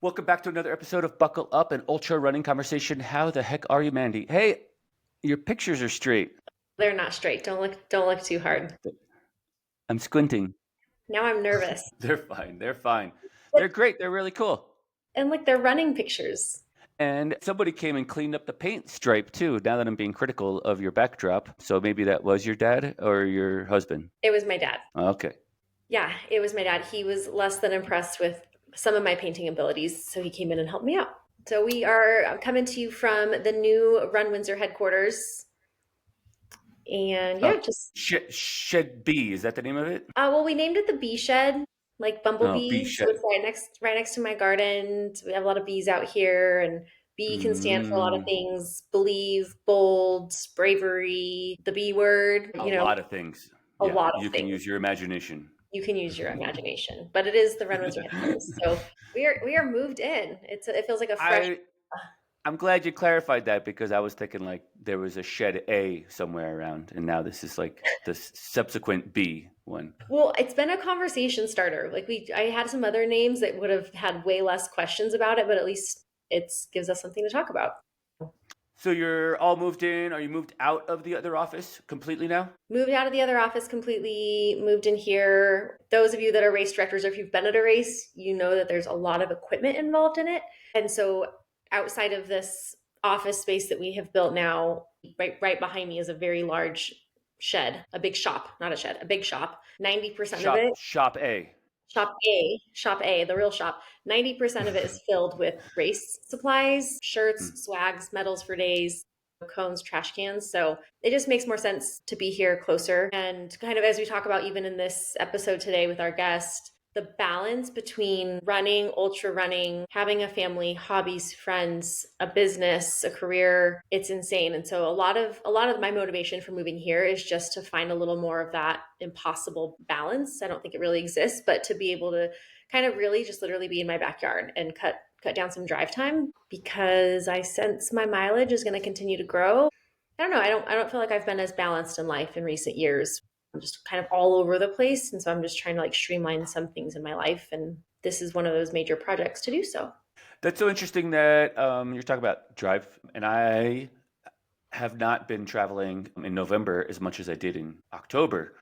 Welcome back to another episode of Buckle Up, an ultra running conversation. How the heck are you, Mandy? Hey, your pictures are straight. They're not straight. Don't look too hard. I'm squinting. Now I'm nervous. They're fine. They're fine. But They're great. They're really cool. and like they're running pictures. And somebody came and cleaned up the paint stripe too, now that I'm being critical of your backdrop. So maybe that was your dad or your husband. It was my dad. Okay. Yeah, it was my dad. He was less than impressed with some of my painting abilities, so he came in and helped me out. So we are coming to you from the new Run Windsor headquarters. And yeah, just Shed B, is that the name of it? well, we named it the bee shed, like Oh, B bumblebee. So shed. it's right next to my garden. So we have a lot of bees out here, and bee can stand for a lot of Mm, things: believe, bold, bravery, the B word. a lot of things. A Yeah, lot of you can things. use your imagination. You can use your imagination, but it is the Run Windsor headquarters. So we are moved in. It feels like a fresh. I I'm glad you clarified that because I was thinking like there was a shed A somewhere around, and now this is like the subsequent B one. Well, it's been a conversation starter. I had some other names that would have had way less questions about it, but at least it gives us something to talk about. So you're all moved in. Are you moved out of the other office completely now? Moved out of the other office completely, moved in here. Those of you that are race directors, or if you've been at a race, you know that there's a lot of equipment involved in it. And so outside of this office space that we have built now, right behind me is a very large shed, a big shop, not a shed, a big shop. 90% of it, Shop A. shop A, the real shop, 90% of it is filled with race supplies, shirts, Mm. swags, medals for days, cones, trash cans. So it just makes more sense to be here closer. And kind of as we talk about even in this episode today with our guest, the balance between running, ultra running, having a family, hobbies, friends, a business, a career, it's insane. And so a lot of my motivation for moving here is just to find a little more of that impossible balance. I don't think it really exists, but to be able to kind of really just literally be in my backyard and cut down some drive time because I sense my mileage is going to continue to grow. I don't know. I don't feel like I've been as balanced in life in recent years. I'm just kind of all over the place, and so I'm just trying to like streamline some things in my life, and this is one of those major projects to do so. That's so interesting that you're talking about drive, and I have not been traveling in November as much as I did in October.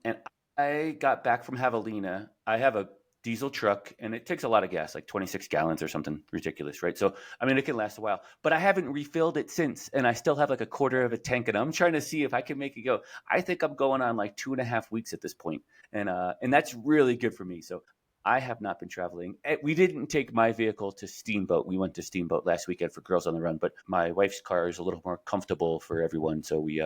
And I got back from Javelina. I have a diesel truck and it takes a lot of gas, like 26 gallons or something ridiculous, right? So, I mean, it can last a while, but I haven't refilled it since. And I still have like a quarter of a tank and I'm trying to see if I can make it go. I think I'm going on like 2.5 weeks at this point, and that's really good for me. So I have not been traveling. We didn't take my vehicle to Steamboat. We went to Steamboat last weekend for Girls on the Run, but my wife's car is a little more comfortable for everyone, so we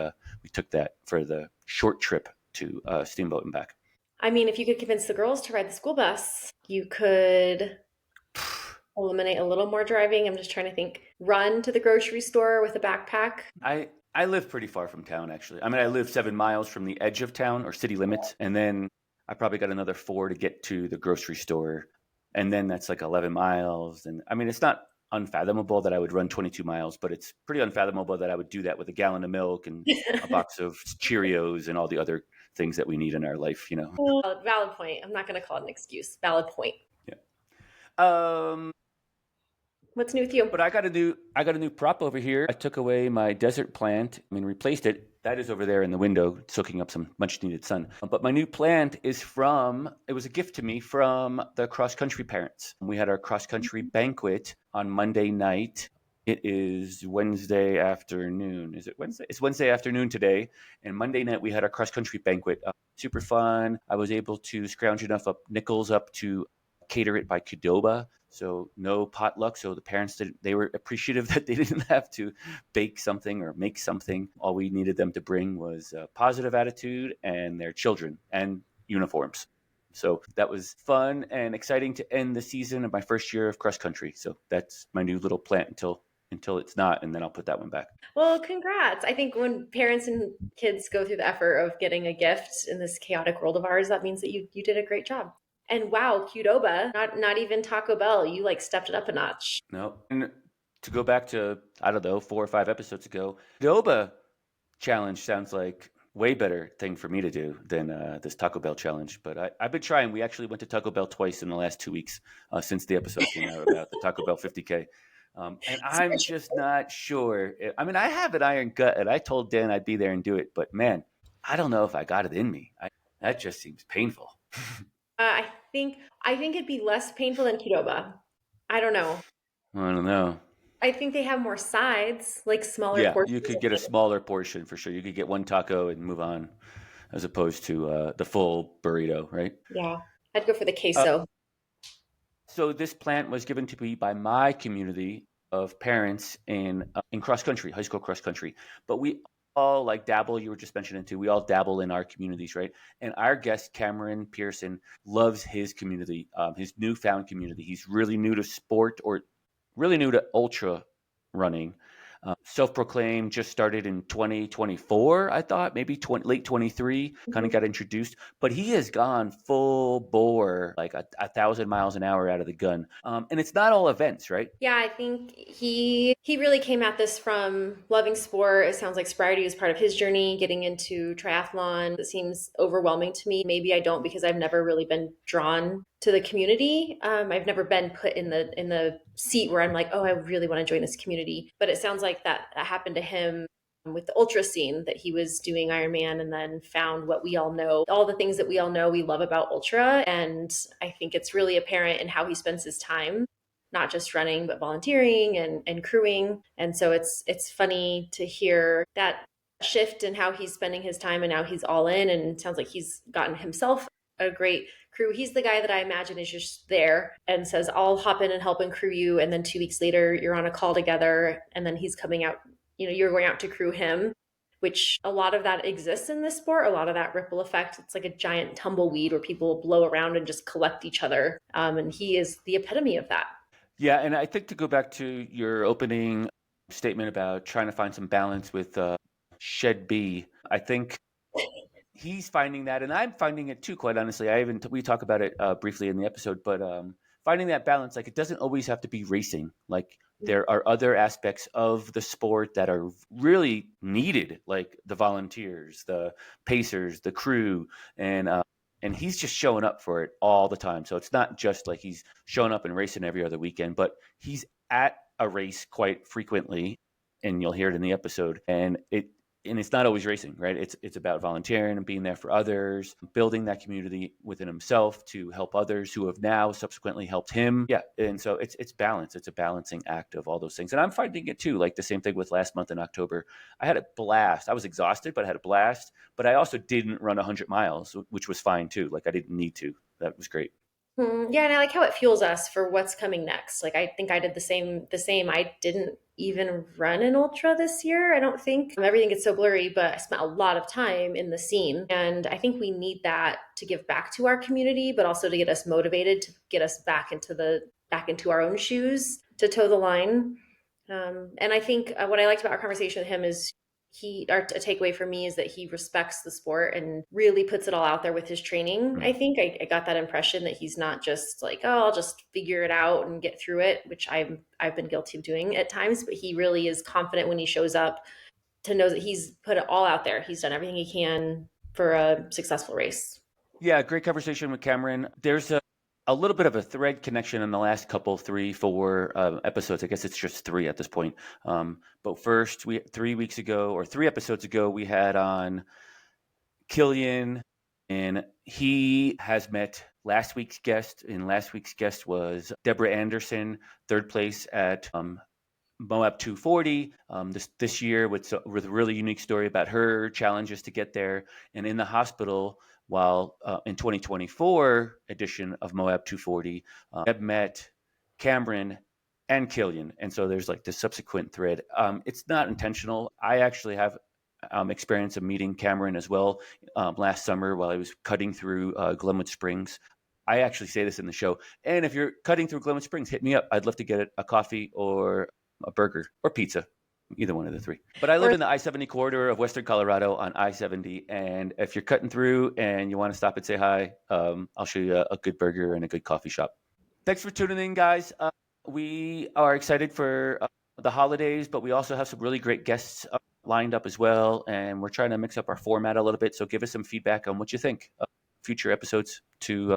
took that for the short trip to Steamboat and back. I mean, if you could convince the girls to ride the school bus, you could eliminate a little more driving. I'm just trying to think. Run to the grocery store with a backpack. I live pretty far from town, actually. I mean, I live 7 miles from the edge of town or city limits, and then I probably got another 4 to get to the grocery store, and then that's like 11 miles. And I mean, it's not unfathomable that I would run 22 miles, but it's pretty unfathomable that I would do that with a gallon of milk and a box of Cheerios and all the other things that we need in our life, you know. Valid point. I'm not going to call it an excuse. Valid point. Yeah. Um, What's new with you? But I got a new prop over here. I took away my desert plant. I mean, replaced it. That is over there in the window, soaking up some much needed sun. But my new plant is it was a gift to me from the cross country parents. We had our cross country banquet on Monday night. It is Wednesday afternoon. Is it Wednesday? It's Wednesday afternoon today. And Monday night we had our cross country banquet. Super fun. I was able to scrounge enough nickels up to cater it by Qdoba. So no potluck. So the parents they were appreciative that they didn't have to bake something or make something. All we needed them to bring was a positive attitude and their children and uniforms. So that was fun and exciting to end the season of my first year of cross country. So that's my new little plant until it's not, and then I'll put that one back. Well, congrats. I think when parents and kids go through the effort of getting a gift in this chaotic world of ours, that means that you did a great job. And wow, Qdoba, not even Taco Bell. You like stepped it up a notch. No. And to go back to, I don't know, 4 or 5 episodes ago, Qdoba challenge sounds like way better thing for me to do than this Taco Bell challenge. But I've been trying. We actually went to Taco Bell twice in the last 2 weeks since the episode came out about the Taco Bell 50K. And I'm just not sure. I mean, I have an iron gut, and I told Dan I'd be there and do it. But man, I don't know if I got it in me. That just seems painful. I think it'd be less painful than Qdoba. I don't know. I don't know. I think they have more sides, like smaller Yeah, portions you could of get a things. smaller portion for sure. You could get one taco and move on, as opposed to the full burrito, right? Yeah, I'd go for the Uh, queso. so this plant was given to me by my community of parents in cross country, high school cross country. But we all like dabble. You were just mentioning too. We all dabble in our communities, right? And our guest Cameron Pearson loves his community, his newfound community. He's really new to sport or really new to ultra running. Self-proclaimed, just started in 2024, I thought, maybe late 23, kind of Mhm. got introduced, but he has gone full bore, like a thousand miles an hour out of the gun. And it's not all events, right? Yeah, I think he really came at this from loving sport. It sounds like sobriety was part of his journey, getting into triathlon. It seems overwhelming to me. Maybe I don't because I've never really been drawn to the community. I've never been put in the seat where I'm like, oh, I really want to join this community. But it sounds like that happened to him with the ultra scene, that he was doing Ironman and then found what we all know, all the things that we all know we love about ultra. And I think it's really apparent in how he spends his time, not just running but volunteering and crewing. And so it's funny to hear that shift in how he's spending his time, and now he's all in, and it sounds like he's gotten himself a great crew. He's the guy that I imagine is just there and says, I'll hop in and help and crew you, and then 2 weeks later you're on a call together, and then he's coming out, you're going out to crew him, which a lot of that exists in this sport, a lot of that ripple effect. It's like a giant tumbleweed where people blow around and just collect each other. And he is the epitome of that. Yeah, and I think to go back to your opening statement about trying to find some balance with Shed B, I think he's finding that, and I'm finding it too. Quite honestly, we talk about it briefly in the episode, but finding that balance, like it doesn't always have to be racing. Like there are other aspects of the sport that are really needed, like the volunteers, the pacers, the crew, and he's just showing up for it all the time. So it's not just like he's showing up and racing every other weekend, but he's at a race quite frequently, and you'll hear it in the episode, and it's not always racing, right? It's about volunteering and being there for others, building that community within himself to help others who have now subsequently helped him. Yeah, and so it's balance. It's a balancing act of all those things, and I'm finding it too. Like the same thing with last month in October, I had a blast. I was exhausted, but I had a blast. But I also didn't run 100 miles, which was fine too. Like I didn't need to. That was great. Yeah, and I like how it fuels us for what's coming next. Like I think I did the same. I didn't even run an ultra this year. I don't think. Everything gets so blurry, but I spent a lot of time in the scene, and I think we need that to give back to our community, but also to get us motivated, to get us back into our own shoes, to toe the line. And I think what I liked about our conversation with him is a takeaway for me is that he respects the sport and really puts it all out there with his training. Mm. I think I got that impression that he's not just like, oh, I'll just figure it out and get through it, which I've been guilty of doing at times, but he really is confident when he shows up to know that he's put it all out there. He's done everything he can for a successful race. Yeah, great conversation with Cameron. There's a little bit of a thread connection in the last couple, 3, 4 episodes. I guess it's just 3 at this point. But first, 3 weeks ago or 3 episodes ago, we had on Killian, and he has met last week's guest. And last week's guest was Deborah Anderson, third place at Moab 240 this year with a really unique story about her challenges to get there, and in the hospital while in 2024 edition of Moab 240, I've met Cameron and Killian, and so there's like this subsequent thread. It's not intentional. I actually have experience of meeting Cameron as well last summer while I was cutting through Glenwood Springs. I actually say this in the show, and if you're cutting through Glenwood Springs, hit me up. I'd love to get a coffee or a burger or pizza, either one of the 3. But I live Or in the I-70 corridor of Western Colorado on I-70, and if you're cutting through and you want to stop and say hi, I'll show you a good burger and a good coffee shop. Thanks for tuning in, guys. We are excited for the holidays, but we also have some really great guests lined up as well, and we're trying to mix up our format a little bit. So give us some feedback on what you think of future episodes to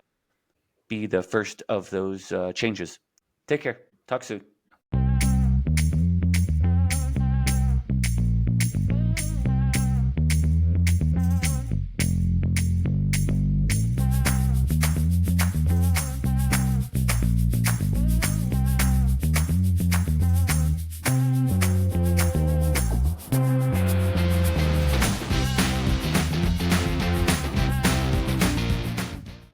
be the first of those changes. Take care. Talk soon.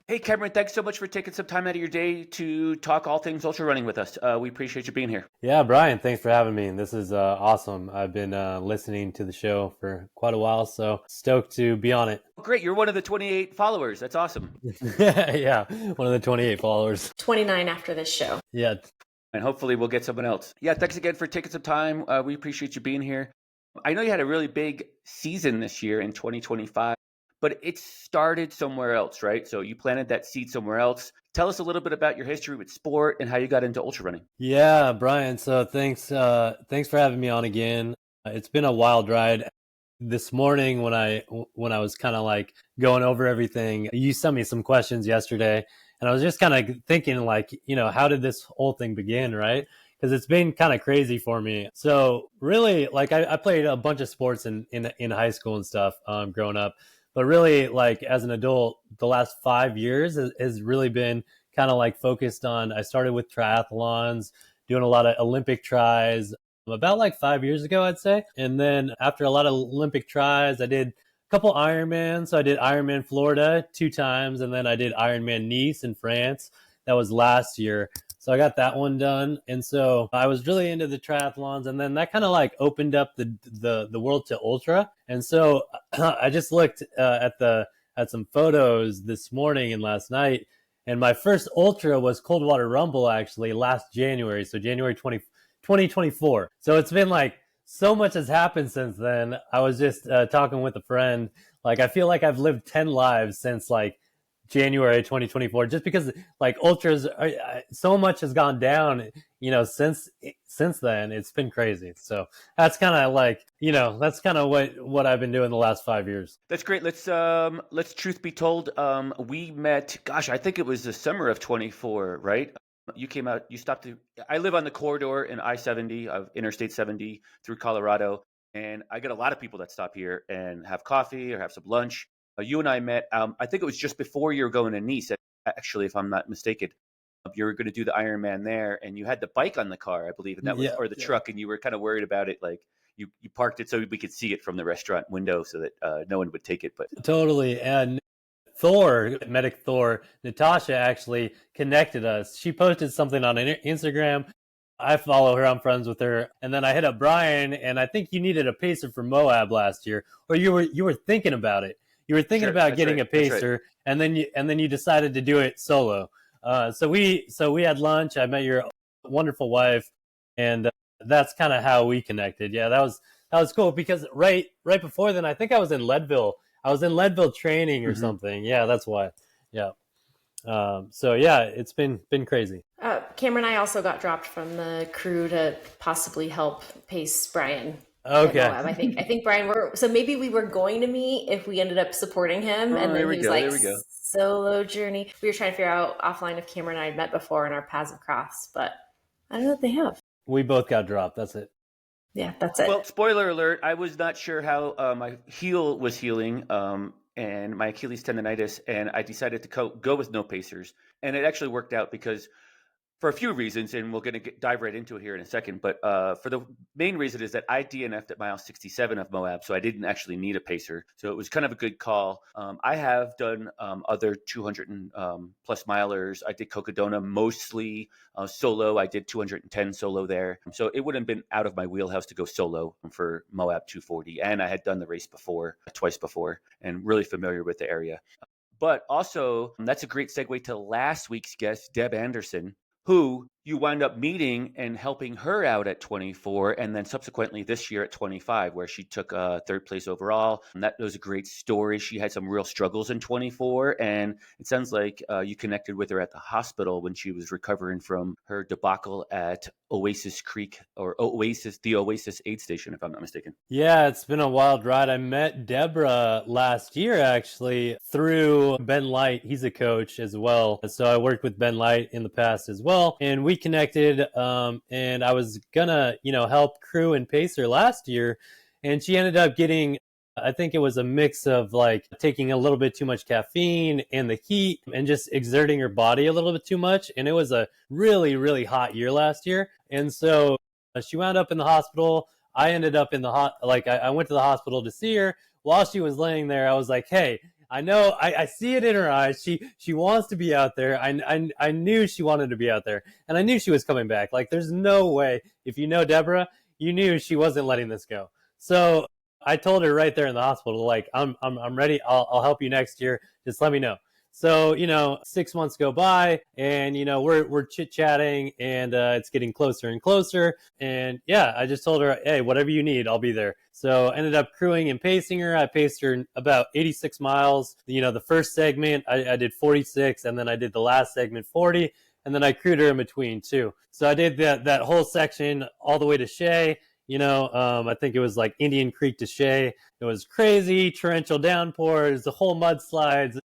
Hey, Cameron, thanks so much for taking some time out of your day to talk all things ultra running with us. We appreciate you being here. Yeah, Brian, thanks for having me. This is awesome. I've been listening to the show for quite a while, so stoked to be on it. Great. You're one of the 28 followers. That's awesome. Yeah, one of the 28 followers. 29 after this show. Yeah. And hopefully we'll get someone else. Yeah, thanks again for taking some time. We appreciate you being here. I know you had a really big season this year in 2025. But it started somewhere else, right? So you planted that seed somewhere else. Tell us a little bit about your history with sport and how you got into ultra running. Yeah, Brian. So thanks for having me on again. It's been a wild ride. This morning when I was kind of like going over everything, you sent me some questions yesterday, and I was just kind of thinking like, how did this whole thing begin, right? Because it's been kind of crazy for me. So really, like I played a bunch of sports in high school and stuff growing up. But really, like as an adult, the last 5 years has really been kind of like focused on, I started with triathlons, doing a lot of Olympic tries about like 5 years ago, I'd say. And then after a lot of Olympic tries, I did a couple Ironmans. So I did Ironman Florida 2 times, and then I did Ironman Nice in France. That was last year. So I got that one done. And so I was really into the triathlons, and then that kind of like opened up the world to ultra. And so I just looked at some photos this morning and last night. And my first ultra was Coldwater Rumble actually last January. So January 2024. So it's been like so much has happened since then. I was just talking with a friend. Like I feel like I've lived 10 lives since like January 2024, just because like ultras so much has gone down, since then. It's been crazy. So that's kind of like, that's kind of what I've been doing the last 5 years. That's great. Let's truth be told, we met, gosh, I think it was the summer of 24, right? You came out, you stopped I live on the corridor in I-70 of Interstate 70 through Colorado, and I get a lot of people that stop here and have coffee or have some lunch. You and I met, I think it was just before you were going to Nice, actually, if I'm not mistaken. You were going to do the Ironman there, and you had the bike on the car, I believe, and that was, or the truck, and you were kind of worried about it, like you parked it so we could see it from the restaurant window so that no one would take it. But totally. And Medic Thor, Natasha actually connected us. She posted something on Instagram. I follow her. I'm friends with her. And then I hit up Brian, and I think you needed a pacer for Moab last year, or you were thinking about it. You were thinking about getting a pacer, and then you decided to do it solo. So we had lunch. I met your wonderful wife, and that's kind of how we connected. Yeah, that was cool because right before then, I think I was in Leadville. I was in Leadville training or something. Yeah, that's why. Yeah. So yeah, it's been crazy. Cameron and I also got dropped from the crew to possibly help pace Brian. Okay. I think Brian so maybe we were going to meet if we ended up supporting him, and then he was like solo journey. We were trying to figure out offline if Cameron and I had met before and our paths have crossed, but I don't know if they have. We both got dropped. That's it. Yeah, that's it. Well, spoiler alert, I was not sure how my heel was healing and my Achilles tendonitis, and I decided to go with no pacers. And it actually worked out because for a few reasons, and we're going to dive right into it here in a second. But for the main reason is that I DNF'd at mile 67 of Moab, so I didn't actually need a pacer. So it was kind of a good call. I have done other 200 plus milers. I did Cocodona mostly solo. I did 210 solo there. So it wouldn't have been out of my wheelhouse to go solo for Moab 240. And I had done the race twice before, and really familiar with the area. But also, that's a great segue to last week's guest, Deb Anderson, who you wind up meeting and helping her out at 24, and then subsequently this year at 25, where she took third place overall. And that was a great story. She had some real struggles in 24, and it sounds like you connected with her at the hospital when she was recovering from her debacle at Oasis Creek, or the Oasis aid station, if I'm not mistaken. Yeah, it's been a wild ride. I met Deborah last year, actually, through Ben Light. He's a coach as well. So I worked with Ben Light in the past as well. And we connected, and I was gonna, help crew and pace her last year. And she ended up getting, I think it was a mix of like taking a little bit too much caffeine and the heat and just exerting her body a little bit too much. And it was a really, really hot year last year. And so she wound up in the hospital. I ended up in the I went to the hospital to see her. While she was laying there, I was like, hey, I know, I see it in her eyes. She wants to be out there. I knew she wanted to be out there, and I knew she was coming back. Like, there's no way. If you know Deborah, you knew she wasn't letting this go. So I told her right there in the hospital, like, I'm ready. I'll help you next year. Just let me know. So, 6 months go by, and, we're chit-chatting, and it's getting closer and closer. And yeah, I just told her, hey, whatever you need, I'll be there. So I ended up crewing and pacing her. I paced her about 86 miles. The first segment, I did 46, and then I did the last segment 40, and then I crewed her in between too. So I did that whole section all the way to Shea. I think it was like Indian Creek to Shea. It was crazy, torrential downpours, the whole mudslides.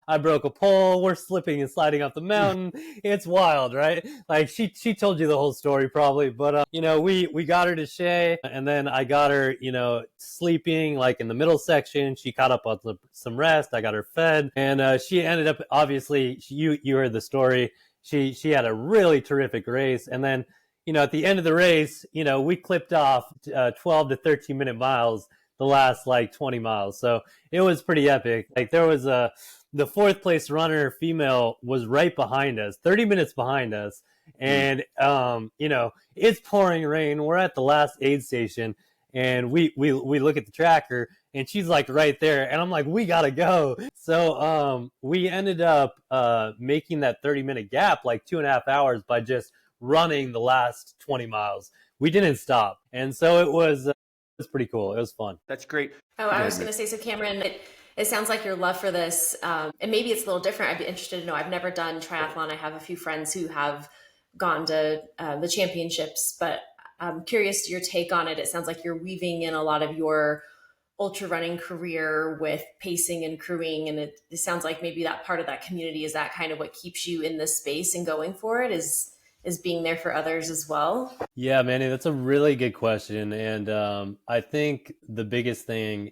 I broke a pole. We're slipping and sliding up the mountain. It's wild, right? Like she told you the whole story probably, but we got her to Shea, and then I got her, sleeping like in the middle section. She caught up on some rest. I got her fed, and she ended up, obviously, you heard the story. She had a really terrific race, and then at the end of the race, we clipped off 12 to 13 minute miles the last like 20 miles. So it was pretty epic. Like there was the fourth place runner, female, was right behind us, 30 minutes behind us. And, it's pouring rain. We're at the last aid station, and we look at the tracker, and she's like right there. And I'm like, we got to go. So we ended up making that 30-minute gap like 2.5 hours by just running the last 20 miles. We didn't stop. And so it was pretty cool. It was fun. That's great. Oh, I was going to say, so Cameron, it sounds like your love for this, and maybe it's a little different. I'd be interested to know. I've never done triathlon. I have a few friends who have gone to the championships, but I'm curious your take on it. It sounds like you're weaving in a lot of your ultra running career with pacing and crewing, and it sounds like maybe that part of that community, is that kind of what keeps you in this space and going for it, is being there for others as well? Yeah, Manny, that's a really good question. And I think the biggest thing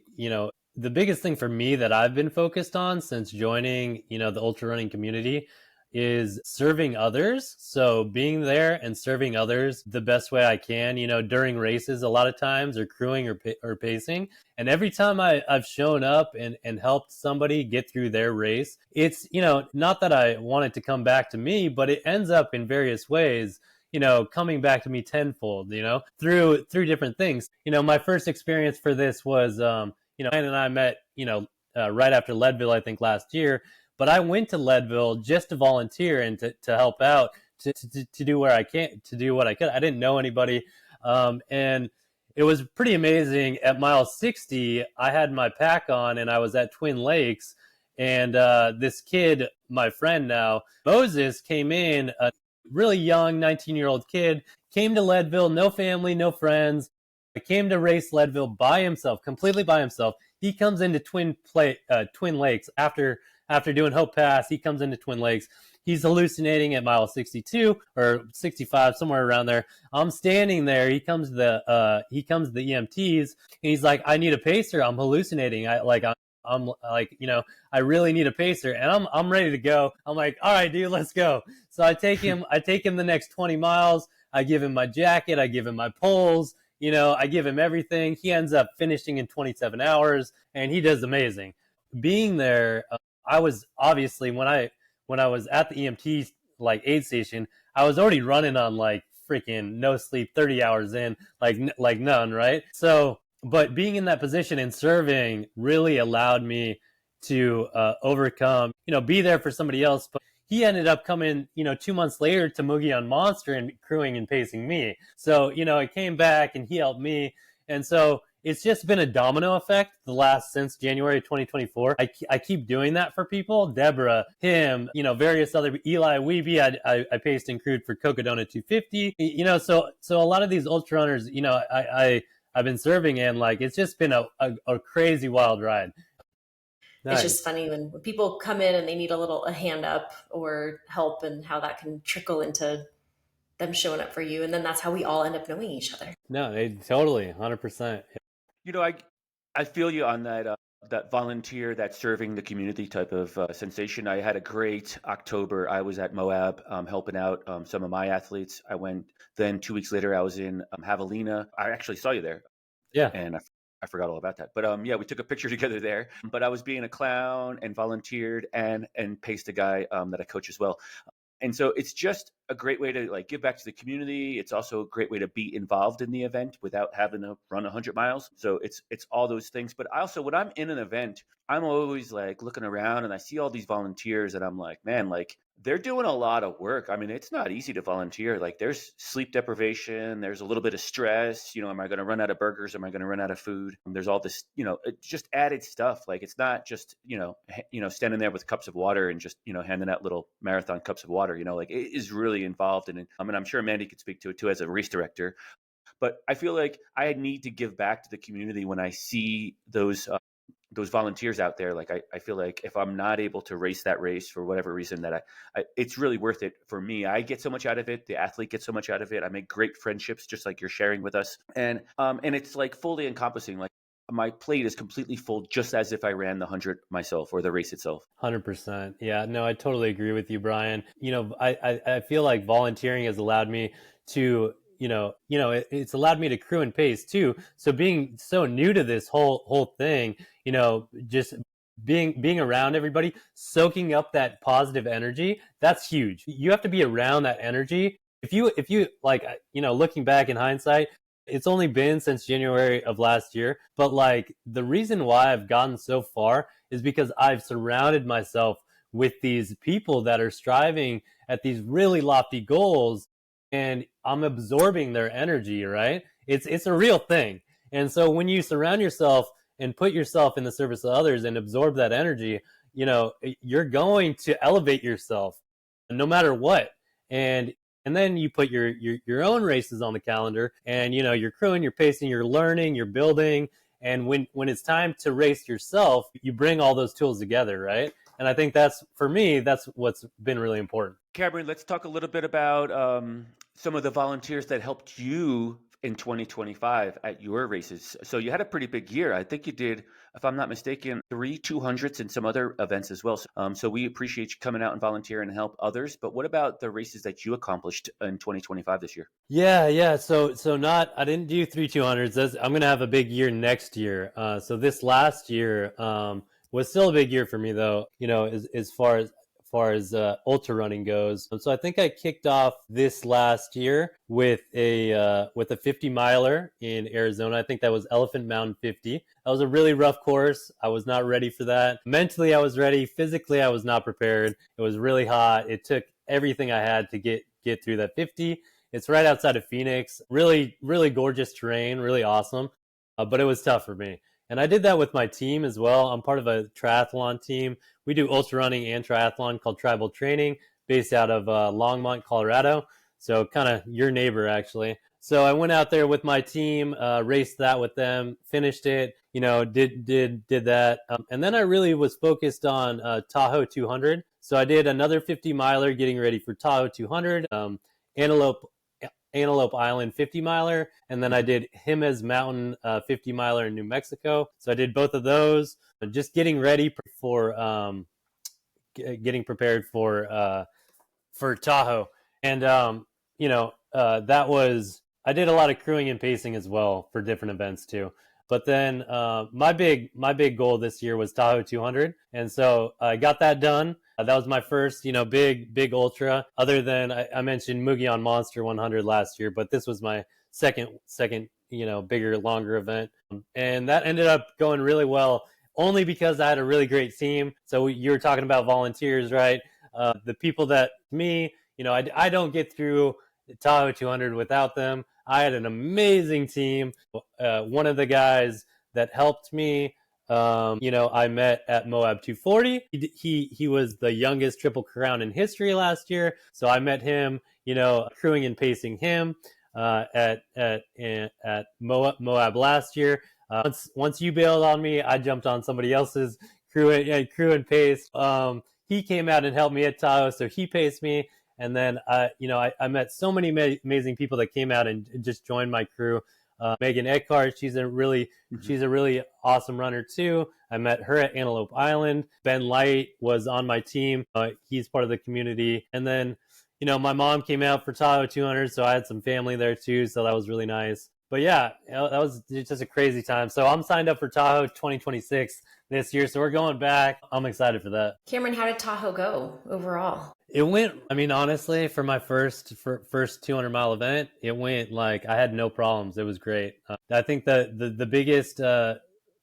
for me that I've been focused on since joining, the ultra running community is serving others. So being there and serving others the best way I can, during races a lot of times, or crewing or pacing. And every time I've shown up and helped somebody get through their race, it's, not that I want it to come back to me, but it ends up in various ways, coming back to me tenfold, through different things. My first experience for this was, Ann and I met, right after Leadville, I think last year. But I went to Leadville just to volunteer and to help out, to do what I could. I didn't know anybody. And it was pretty amazing. At mile 60, I had my pack on, and I was at Twin Lakes. And this kid, my friend now, Moses, came in, a really young 19-year-old kid, came to Leadville, no family, no friends. I came to race Leadville by himself, completely by himself. He comes into Twin Lakes after doing Hope Pass. He comes into Twin Lakes. He's hallucinating at mile 62 or 65, somewhere around there. I'm standing there. He comes to the EMTs, and he's like, "I need a pacer. I'm hallucinating. I'm like, I really need a pacer." And I'm ready to go. I'm like, "All right, dude, let's go." So I take him the next 20 miles. I give him my jacket. I give him my poles. I give him everything. He ends up finishing in 27 hours, and he does amazing. Being there, I was obviously, when I was at the EMT like aid station, I was already running on like freaking no sleep, 30 hours in, like none, right? So, but being in that position and serving really allowed me to overcome, be there for somebody else. But he ended up coming, 2 months later to Moogie on Monster and crewing and pacing me. So, it came back and he helped me. And so it's just been a domino effect since January 2024. I keep doing that for people. Deborah, him, various other, Eli Weeby, I paced and crewed for Cocodona 250. So a lot of these ultra runners, I've been serving, and like it's just been a crazy wild ride. Nice. It's just funny when people come in and they need a hand up or help, and how that can trickle into them showing up for you. And then that's how we all end up knowing each other. No, totally, 100%. I feel you on that volunteer, that serving the community type of sensation. I had a great October. I was at Moab helping out some of my athletes. I went, then 2 weeks later I was in Javelina. I actually saw you there. Yeah. And I forgot all about that. But we took a picture together there. But I was being a clown and volunteered and paced a guy that I coach as well. And so it's just a great way to like give back to the community. It's also a great way to be involved in the event without having to run 100 miles. So it's all those things. But also when I'm in an event, I'm always like looking around and I see all these volunteers and I'm like, man, like they're doing a lot of work. I mean, it's not easy to volunteer. Like there's sleep deprivation. There's a little bit of stress. Am I going to run out of burgers? Am I going to run out of food? There's all this, just added stuff. Like it's not just, standing there with cups of water and just, handing out little marathon cups of water, like it is really involved in it. I mean, I'm sure Mandy could speak to it too as a race director, but I feel like I need to give back to the community when I see those volunteers out there. Like I feel like if I'm not able to race that race for whatever reason, that it's really worth it for me. I get so much out of it. The athlete gets so much out of it. I make great friendships, just like you're sharing with us. And it's like fully encompassing. Like my plate is completely full, just as if I ran the 100 myself or the race itself. 100%. Yeah, no, I totally agree with you, Brian. I feel like volunteering has allowed me to, it's allowed me to crew and pace too. So being so new to this whole thing, just being around everybody, soaking up that positive energy, that's huge. You have to be around that energy. If you like, looking back in hindsight, it's only been since January of last year, but like the reason why I've gotten so far is because I've surrounded myself with these people that are striving at these really lofty goals, and I'm absorbing their energy, right? It's a real thing. And so when you surround yourself and put yourself in the service of others and absorb that energy, you're going to elevate yourself no matter what. And then you put your own races on the calendar, and you're crewing, you're pacing, you're learning, you're building. And when it's time to race yourself, you bring all those tools together, right? And I think for me, that's what's been really important. Cameron, let's talk a little bit about some of the volunteers that helped you in 2025 at your races. So you had a pretty big year. I think you did, if I'm not mistaken, 3 200s and some other events as well. So we appreciate you coming out and volunteering and help others. But what about the races that you accomplished in 2025 this year? Yeah. So I didn't do 3 200s. I'm going to have a big year next year. So this last year was still a big year for me, though, as far as ultra running goes. So I think I kicked off this last year with a 50 miler in Arizona. I think that was Elephant Mountain 50. That was a really rough course. I was not ready for that. Mentally, I was ready. Physically, I was not prepared. It was really hot. It took everything I had to get through that 50. It's right outside of Phoenix. Really, really gorgeous terrain. Really awesome. But it was tough for me. And I did that with my team as well. I'm part of a triathlon team. We do ultra running and triathlon called Tribal Training, based out of Longmont, Colorado. So kind of your neighbor, actually. So I went out there with my team, raced that with them, finished it, did that. And then I really was focused on Tahoe 200. So I did another 50 miler getting ready for Tahoe 200, Antelope Island 50 miler, and then I did Jemez Mountain 50 miler in New Mexico. So I did both of those, just getting ready for getting prepared for Tahoe. And that was, I did a lot of crewing and pacing as well for different events too. But then my big goal this year was Tahoe 200, and so I got that done. That was my first, big ultra. Other than I mentioned Moogie on Monster 100 last year, but this was my second, bigger, longer event, and that ended up going really well. Only because I had a really great team. So you were talking about volunteers, right? The people that me, I don't get through Tahoe 200 without them. I had an amazing team. One of the guys that helped me, I met at Moab 240. He was the youngest Triple Crown in history last year, so I met him, crewing and pacing him at Moab last year. Once you bailed on me, I jumped on somebody else's crew and pace. He came out and helped me at Tahoe, so he paced me. And then, I met so many amazing people that came out and just joined my crew. Megan Eckhart, she's a really awesome runner too. I met her at Antelope Island. Ben Light was on my team. He's part of the community. And then, my mom came out for Tahoe 200, so I had some family there too. So that was really nice. But yeah, that was just a crazy time. So I'm signed up for Tahoe 2026 this year. So we're going back. I'm excited for that. Cameron, how did Tahoe go overall? It went, honestly, for my first 200-mile event, it went like I had no problems. It was great. I think the biggest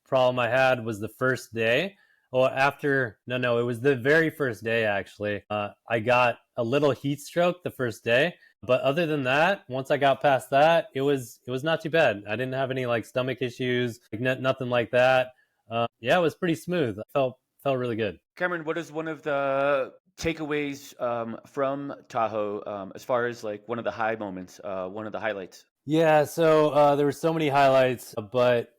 problem I had was the first day. Or it was the very first day, actually. I got a little heat stroke the first day. But other than that, once I got past that, it was not too bad. I didn't have any like stomach issues, nothing like that. It was pretty smooth. I felt really good. Cameron, what is one of the takeaways from Tahoe as far as like one of the high moments, one of the highlights? Yeah, so there were so many highlights, but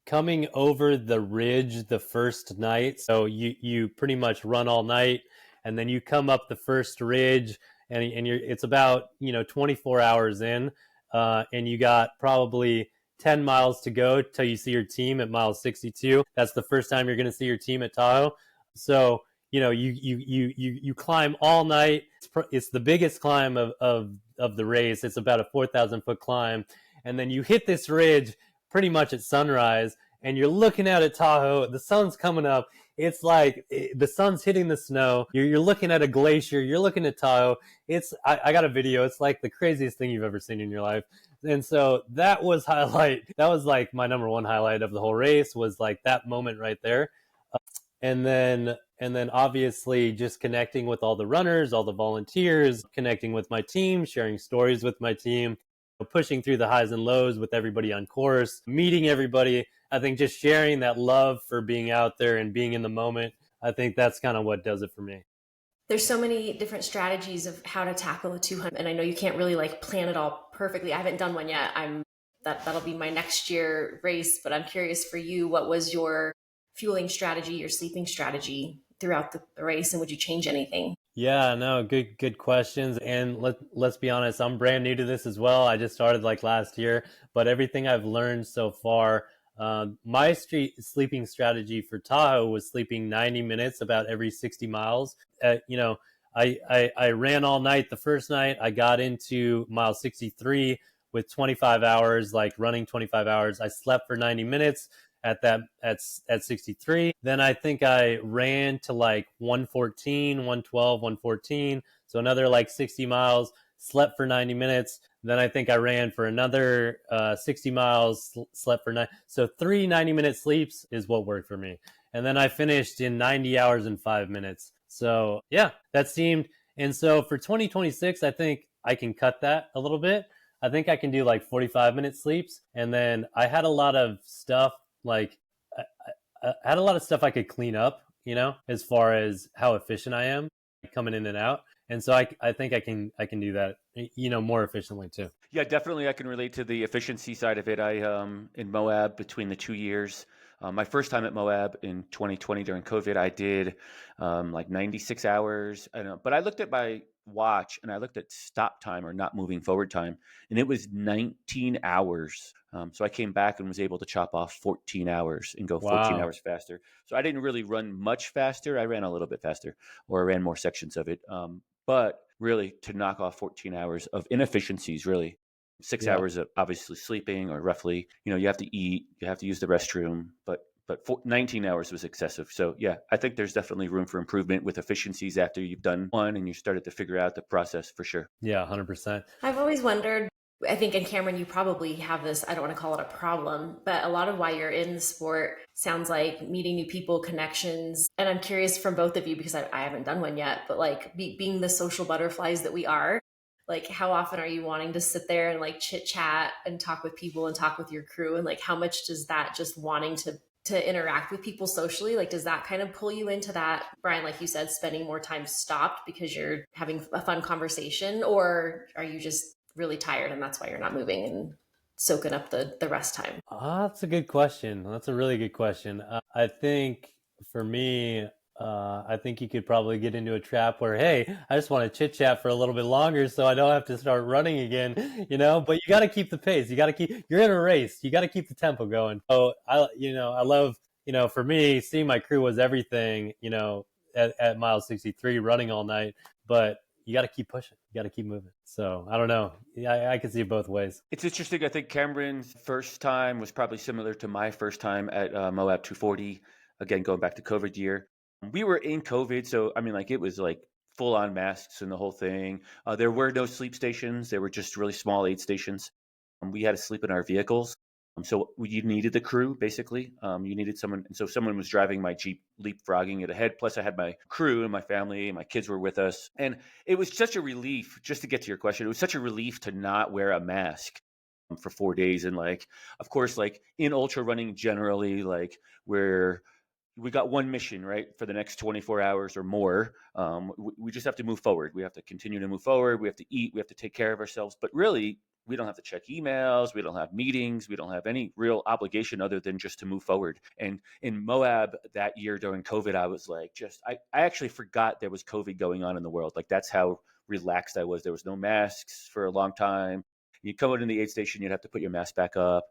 coming over the ridge the first night, so you pretty much run all night, and then you come up the first ridge, and it's about 24 hours in, and you got probably 10 miles to go till you see your team at mile 62. That's the first time you're going to see your team at Tahoe. So you climb all night. It's the biggest climb of the race. It's about a 4,000-foot climb, and then you hit this ridge pretty much at sunrise, and you're looking out at Tahoe. The sun's coming up. It's like the sun's hitting the snow. You're looking at a glacier. You're looking at Tahoe. I got a video. It's like the craziest thing you've ever seen in your life. And so that was like my number one highlight of the whole race, was like that moment right there. And then obviously just connecting with all the runners, all the volunteers, connecting with my team, sharing stories with my team, pushing through the highs and lows with everybody on course, meeting everybody. I think just sharing that love for being out there and being in the moment, I think that's kind of what does it for me. There's so many different strategies of how to tackle a 200, and I know you can't really like plan it all perfectly. I haven't done one yet. That'll be my next year race, but I'm curious for you, what was your fueling strategy, your sleeping strategy throughout the race, and would you change anything? Yeah, no, good questions. And let's be honest, I'm brand new to this as well. I just started like last year, but everything I've learned so far, my sleeping strategy for Tahoe was sleeping 90 minutes about every 60 miles. I ran all night the first night. I got into mile 63 with 25 hours, like running 25 hours. I slept for 90 minutes at 63. Then I think I ran to like 114, 112, 114. So another like 60 miles, slept for 90 minutes. Then I think I ran for another 60 miles, slept for 9. So 3 90-minute sleeps is what worked for me. And then I finished in 90 hours and 5 minutes. So yeah, that seemed. And so for 2026, I think I can cut that a little bit. I think I can do like 45-minute sleeps. And then I had a lot of stuff, like I had a lot of stuff I could clean up, as far as how efficient I am coming in and out. And so I think I can do that, more efficiently too. Yeah, definitely. I can relate to the efficiency side of it. I in Moab between the 2 years, my first time at Moab in 2020 during COVID, I did like 96 hours. I don't know, but I looked at my watch and I looked at stop time, or not moving forward time, and it was 19 hours. So I came back and was able to chop off 14 hours and go 14 hours faster. So I didn't really run much faster. I ran a little bit faster, or I ran more sections of it. But really, to knock off 14 hours of inefficiencies, really 6 hours of obviously sleeping, or roughly, you have to eat, you have to use the restroom, but 19 hours was excessive. So yeah, I think there's definitely room for improvement with efficiencies after you've done one and you started to figure out the process, for sure. Yeah, 100%. I've always wondered, I think, and Cameron, you probably have this, I don't want to call it a problem, but a lot of why you're in the sport sounds like meeting new people, connections. And I'm curious from both of you, because I haven't done one yet, but like being the social butterflies that we are, like how often are you wanting to sit there and like chit chat and talk with people and talk with your crew? And like how much does that just wanting to interact with people socially, like does that kind of pull you into that, Brian, like you said, spending more time stopped because you're having a fun conversation, or are you just really tired and that's why you're not moving and soaking up the rest time? That's a good question. That's a really good question. I think for me, I think you could probably get into a trap where, hey, I just want to chit chat for a little bit longer so I don't have to start running again, but you got to keep the pace. You're in a race. You got to keep the tempo going. So I love, for me, seeing my crew was everything, at mile 63 running all night, but you got to keep pushing. You got to keep moving. So I don't know. Yeah, I can see it both ways. It's interesting. I think Cameron's first time was probably similar to my first time at Moab 240. Again, going back to COVID year. We were in COVID, so I mean, like it was like full on masks and the whole thing. There were no sleep stations. There were just really small aid stations. We had to sleep in our vehicles. So you needed the crew, basically. You needed someone. And so someone was driving my Jeep, leapfrogging it ahead. Plus, I had my crew and my family and my kids were with us. And it was such a relief, just to get to your question, it was such a relief to not wear a mask for 4 days. And like, of course, like in ultra running generally, like we got one mission, right, for the next 24 hours or more. We just have to move forward. We have to continue to move forward. We have to eat. We have to take care of ourselves. But really, we don't have to check emails. We don't have meetings. We don't have any real obligation other than just to move forward. And in Moab that year during COVID, I was like, I actually forgot there was COVID going on in the world. Like that's how relaxed I was. There was no masks for a long time. You come out in the aid station, you'd have to put your mask back up.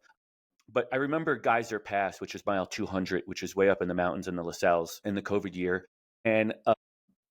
But I remember Geyser Pass, which is mile 200, which is way up in the mountains in the LaSalle's in the COVID year. And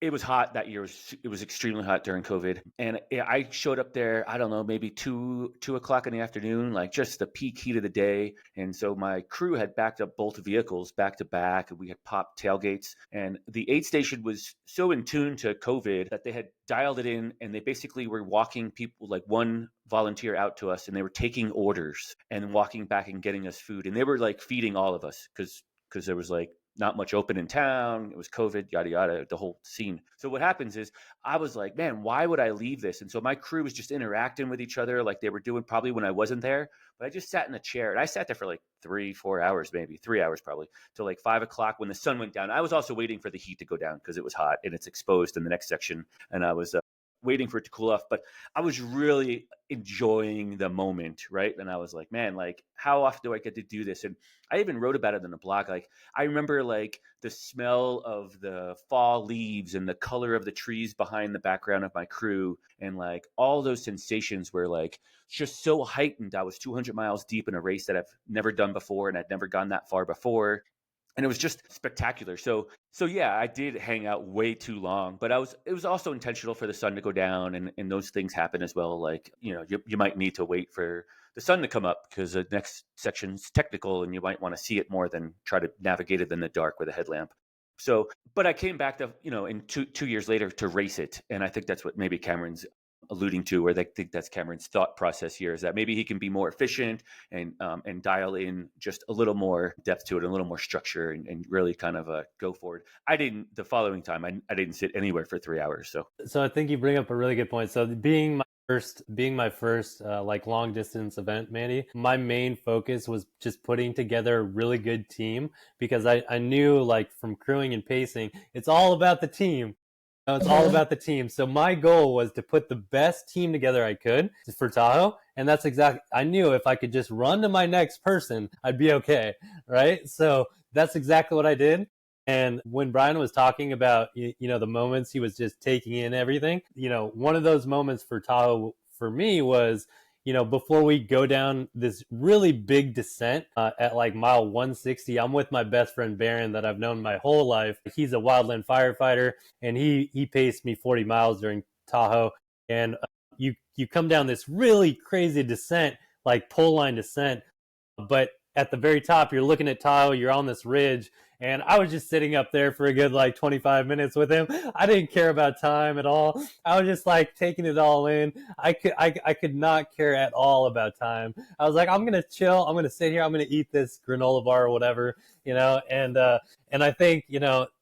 it was hot that year. It was extremely hot during COVID. And I showed up there, I don't know, maybe 2 o'clock in the afternoon, like just the peak heat of the day. And so my crew had backed up both vehicles back to back. And we had popped tailgates. And the aid station was so in tune to COVID that they had dialed it in, and they basically were walking people, like one volunteer out to us, and they were taking orders and walking back and getting us food. And they were like feeding all of us because there was like not much open in town. It was COVID, yada, yada, the whole scene. So what happens is I was like, man, why would I leave this? And so my crew was just interacting with each other like they were doing probably when I wasn't there. But I just sat in a chair, and I sat there for like 3-4 hours, maybe 3 hours probably, till like 5 o'clock when the sun went down. I was also waiting for the heat to go down because it was hot and it's exposed in the next section. And I was waiting for it to cool off, but I was really enjoying the moment, right? And I was like, man, like how often do I get to do this? And I even wrote about it in the blog. Like I remember like the smell of the fall leaves and the color of the trees behind the background of my crew, and like all those sensations were like just so heightened. I was 200 miles deep in a race that I've never done before, and I'd never gone that far before. And it was just spectacular. So yeah, I did hang out way too long, but it was also intentional for the sun to go down, and those things happen as well. Like, you might need to wait for the sun to come up because the next section's technical and you might want to see it more than try to navigate it in the dark with a headlamp. So, but I came back to, in 2 years later to race it. And I think that's what maybe Cameron's alluding to, or they think that's Cameron's thought process here, is that maybe he can be more efficient and dial in just a little more depth to it, a little more structure, and really kind of go forward. The following time, I didn't sit anywhere for 3 hours. So I think you bring up a really good point. So being my first like long distance event, Mandy, my main focus was just putting together a really good team, because I knew, like, from crewing and pacing, it's all about the team. It's all about the team. So my goal was to put the best team together I could for Tahoe. And that's exactly, I knew if I could just run to my next person, I'd be okay. Right. So that's exactly what I did. And when Brian was talking about, the moments he was just taking in everything, one of those moments for Tahoe for me was, before we go down this really big descent at like mile 160, I'm with my best friend Baron that I've known my whole life. He's a wildland firefighter, and he paced me 40 miles during Tahoe. And you come down this really crazy descent, like pole line descent, but at the very top, you're looking at Tahoe, you're on this ridge, And I was just sitting up there for a good like 25 minutes with him. I didn't care about time at all. I was just like taking it all in. I could not care at all about time. I was like, I'm gonna chill. I'm gonna sit here. I'm gonna eat this granola bar or whatever, and I think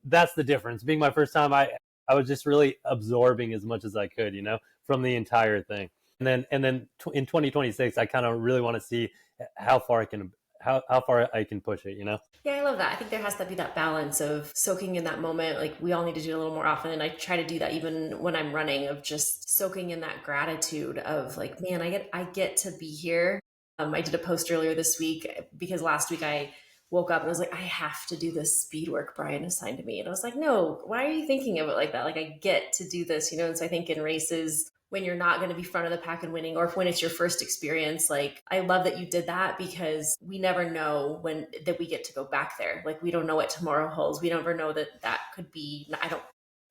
that's the difference. Being my first time, I was just really absorbing as much as I could, from the entire thing. And then in 2026, I kind of really want to see how far I can push it. Yeah, I love that. I think there has to be that balance of soaking in that moment. Like we all need to do it a little more often. And I try to do that even when I'm running, of just soaking in that gratitude of like, man, I get to be here. I did a post earlier this week because last week I woke up and was like, I have to do this speed work Brian assigned to me. And I was like, no, why are you thinking of it like that? Like I get to do this, And so I think in races, when you're not going to be front of the pack and winning, or when it's your first experience, like I love that you did that, because we never know when that we get to go back there. Like we don't know what tomorrow holds. We never know that could be,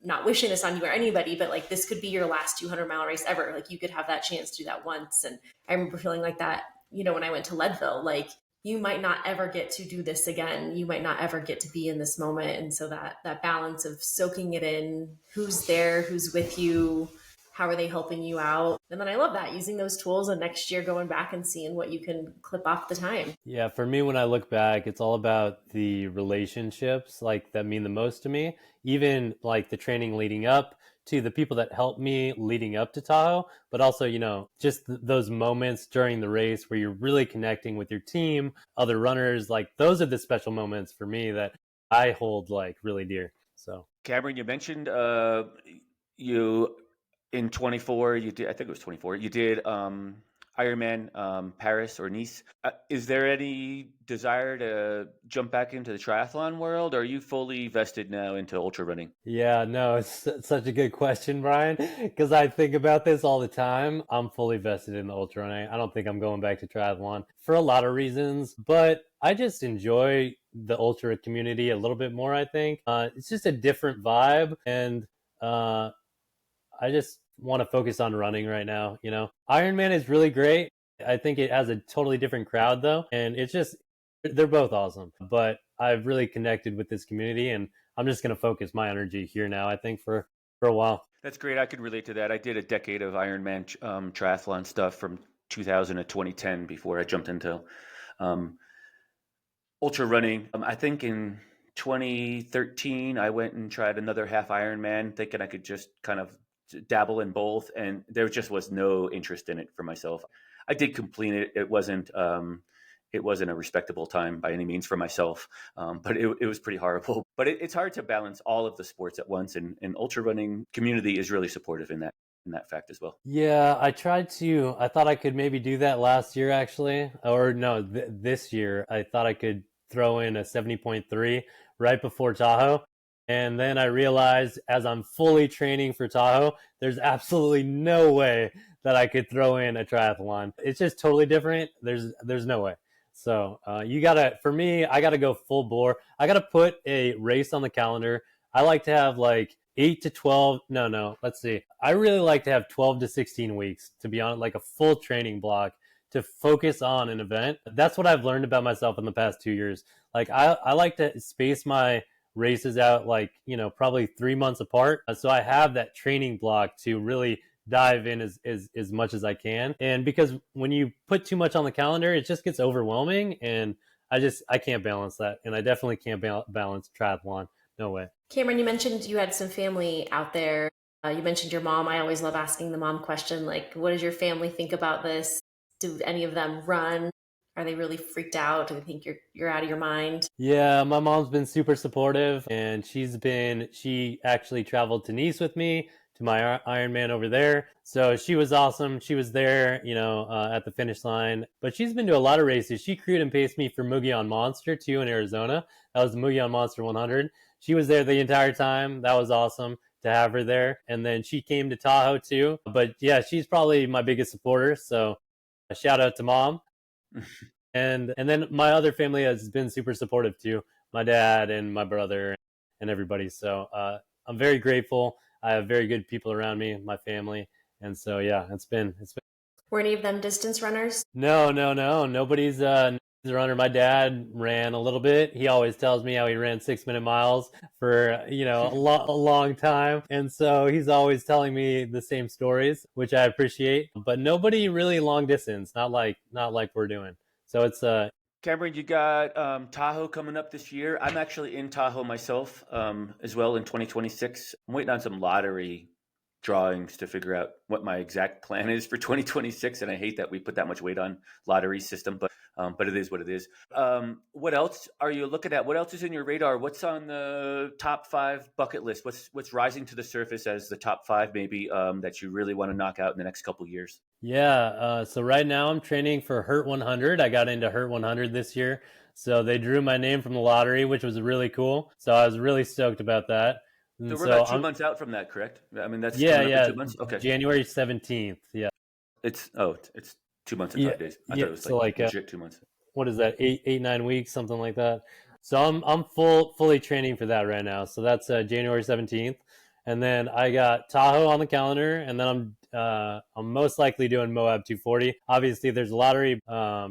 not wishing this on you or anybody, but like this could be your last 200-mile race ever. Like you could have that chance to do that once. And I remember feeling like that, when I went to Leadville, like you might not ever get to do this again. You might not ever get to be in this moment. And so that balance of soaking it in, who's there, who's with you, how are they helping you out? And then I love that, using those tools and next year going back and seeing what you can clip off the time. Yeah, for me, when I look back, it's all about the relationships like that mean the most to me. Even like the training leading up to the people that helped me leading up to Tahoe, but also, just those moments during the race where you're really connecting with your team, other runners. Like those are the special moments for me that I hold like really dear. So, Cameron, you mentioned you in 24, you did, I think it was 24, you did Ironman Paris or Nice. Is there any desire to jump back into the triathlon world, or are you fully vested now into ultra running? yeah, no, it's such a good question, Brian, because I think about this all the time. I'm fully vested in the ultra running. I don't think I'm going back to triathlon for a lot of reasons, but I just enjoy the ultra community a little bit more, I think. It's just a different vibe, and I just want to focus on running right now. Ironman is really great. I think it has a totally different crowd though, and they're both awesome. But I've really connected with this community, and I'm just going to focus my energy here now, I think, for a while. That's great. I could relate to that. I did a decade of Ironman triathlon stuff from 2000 to 2010 before I jumped into um, ultra running. I think in 2013, I went and tried another half Ironman, thinking I could just kind of dabble in both, and there just was no interest in it for myself. I did complete it. It wasn't a respectable time by any means for myself, but it was pretty horrible. But it's hard to balance all of the sports at once, and ultra running community is really supportive in that fact as well. Yeah, I thought I could maybe do that last year actually, or no, this year. I thought I could throw in a 70.3 right before Tahoe. And then I realized as I'm fully training for Tahoe, there's absolutely no way that I could throw in a triathlon. It's just totally different. There's no way. So for me, I gotta go full bore. I gotta put a race on the calendar. I like to have like 8 to 12. No, let's see. I really like to have 12 to 16 weeks to be on like a full training block to focus on an event. That's what I've learned about myself in the past 2 years. Like I like to space my races out like, probably 3 months apart. So I have that training block to really dive in as much as I can. And because when you put too much on the calendar, it just gets overwhelming. And I can't balance that. And I definitely can't balance triathlon. No way. Cameron, you mentioned you had some family out there. You mentioned your mom. I always love asking the mom question, like, what does your family think about this? Do any of them run? Are they really freaked out? Do they think you're out of your mind? Yeah, my mom's been super supportive, and she actually traveled to Nice with me to my Ironman over there. So she was awesome. She was there, at the finish line. But she's been to a lot of races. She crewed and paced me for Moab Monster too in Arizona. That was the Moab Monster 100. She was there the entire time. That was awesome to have her there. And then she came to Tahoe too. But yeah, she's probably my biggest supporter. So a shout out to mom. And then my other family has been super supportive too. My dad and my brother and everybody. So I'm very grateful. I have very good people around me, my family. And so, yeah, it's been. Were any of them distance runners? No. Nobody's He's a runner. My dad ran a little bit. He always tells me how he ran 6-minute miles for, a long time. And so he's always telling me the same stories, which I appreciate, but nobody really long distance, not like we're doing. So it's Cameron, you got Tahoe coming up this year. I'm actually in Tahoe myself as well in 2026. I'm waiting on some lottery drawings to figure out what my exact plan is for 2026, and I hate that we put that much weight on lottery system, but it is what it is. What else are you looking at? What else is in your radar? What's on the top 5 bucket list? What's rising to the surface as the top 5 maybe that you really want to knock out in the next couple of years? Yeah, so right now I'm training for Hurt 100. I got into Hurt 100 this year. So they drew my name from the lottery, which was really cool. So I was really stoked about that. So And we're so about 2 months out from that, correct? I mean, that's yeah, coming up in yeah, 2 months? Okay. January 17th. Yeah. It's 2 months and Yeah, 5 days. I yeah. thought it was So like like legit 2 months. what is that? 9 weeks, something like that. So I'm fully training for that right now. So that's January 17th. And then I got Tahoe on the calendar, and then I'm most likely doing Moab 240. Obviously, there's a lottery.